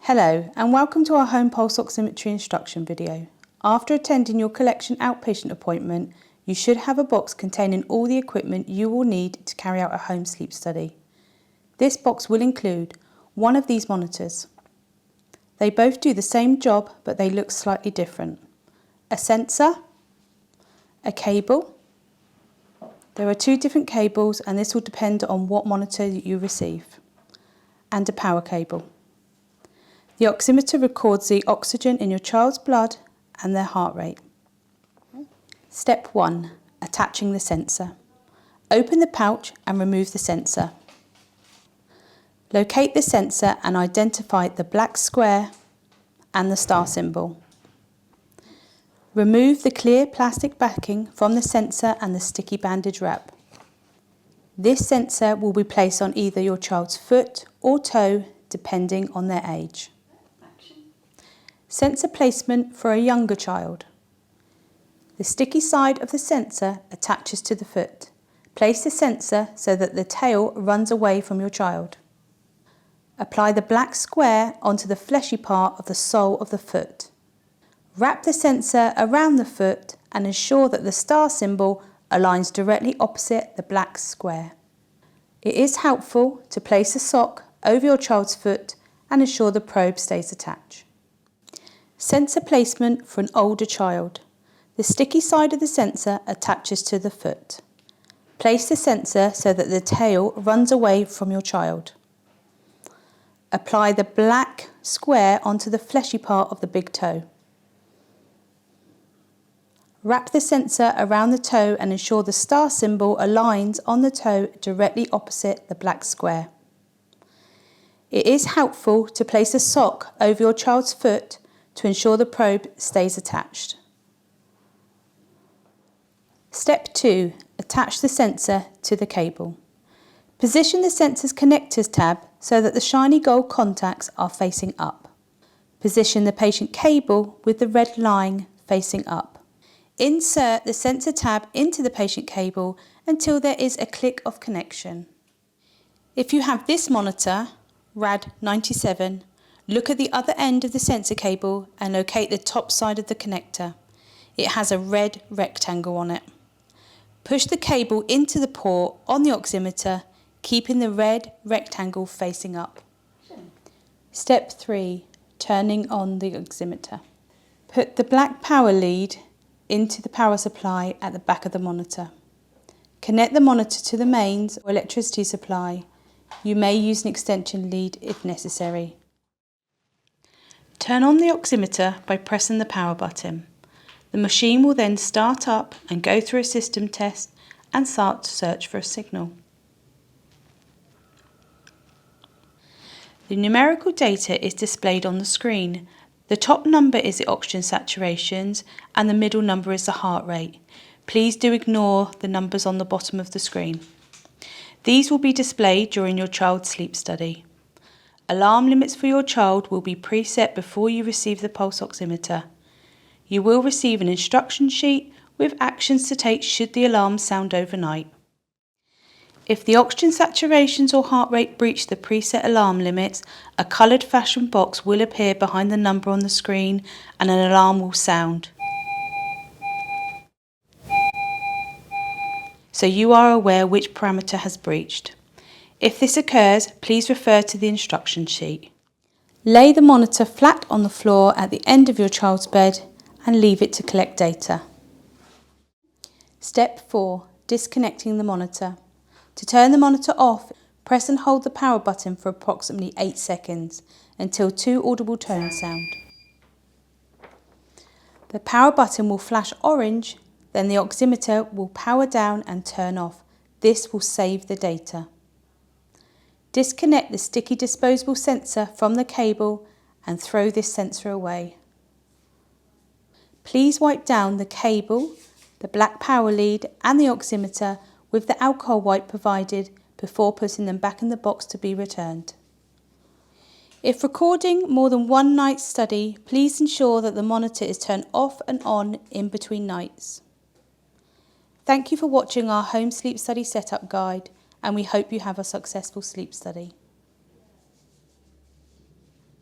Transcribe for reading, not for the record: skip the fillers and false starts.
Hello and welcome to our home pulse oximetry instruction video. After attending your collection outpatient appointment, you should have a box containing all the equipment you will need to carry out a home sleep study. This box will include one of these monitors. They both do the same job, but they look slightly different. A sensor, a cable. There are two different cables and this will depend on what monitor you receive. And a power cable. The oximeter records the oxygen in your child's blood and their heart rate. Step 1. Attaching the sensor. Open the pouch and remove the sensor. Locate the sensor and identify the black square and the star symbol. Remove the clear plastic backing from the sensor and the sticky bandage wrap. This sensor will be placed on either your child's foot or toe depending on their age. Sensor placement for a younger child. The sticky side of the sensor attaches to the foot. Place the sensor so that the tail runs away from your child. Apply the black square onto the fleshy part of the sole of the foot. Wrap the sensor around the foot and ensure that the star symbol aligns directly opposite the black square. It is helpful to place a sock over your child's foot and ensure the probe stays attached. Sensor placement for an older child. The sticky side of the sensor attaches to the foot. Place the sensor so that the tail runs away from your child. Apply the black square onto the fleshy part of the big toe. Wrap the sensor around the toe and ensure the star symbol aligns on the toe directly opposite the black square. It is helpful to place a sock over your child's foot to ensure the probe stays attached. Step 2. Attach the sensor to the cable. Position the sensor's connectors tab so that the shiny gold contacts are facing up. Position the patient cable with the red line facing up. Insert the sensor tab into the patient cable until there is a click of connection. If you have this monitor, RAD97, look at the other end of the sensor cable and locate the top side of the connector. It has a red rectangle on it. Push the cable into the port on the oximeter, keeping the red rectangle facing up. Step 3. Turning on the oximeter. Put the black power lead into the power supply at the back of the monitor. Connect the monitor to the mains or electricity supply. You may use an extension lead if necessary. Turn on the oximeter by pressing the power button. The machine will then start up and go through a system test and start to search for a signal. The numerical data is displayed on the screen. The top number is the oxygen saturations and the middle number is the heart rate. Please do ignore the numbers on the bottom of the screen. These will be displayed during your child's sleep study. Alarm limits for your child will be preset before you receive the pulse oximeter. You will receive an instruction sheet with actions to take should the alarm sound overnight. If the oxygen saturations or heart rate breach the preset alarm limits, a coloured fashion box will appear behind the number on the screen and an alarm will sound. So you are aware which parameter has breached. If this occurs, please refer to the instruction sheet. Lay the monitor flat on the floor at the end of your child's bed and leave it to collect data. Step 4. Disconnecting the monitor. To turn the monitor off, press and hold the power button for approximately 8 seconds until 2 audible tones sound. The power button will flash orange, then the oximeter will power down and turn off. This will save the data. Disconnect the sticky disposable sensor from the cable and throw this sensor away. Please wipe down the cable, the black power lead and the oximeter with the alcohol wipe provided before putting them back in the box to be returned. If recording more than one night's study, please ensure that the monitor is turned off and on in between nights. Thank you for watching our home sleep study setup guide, and we hope you have a successful sleep study.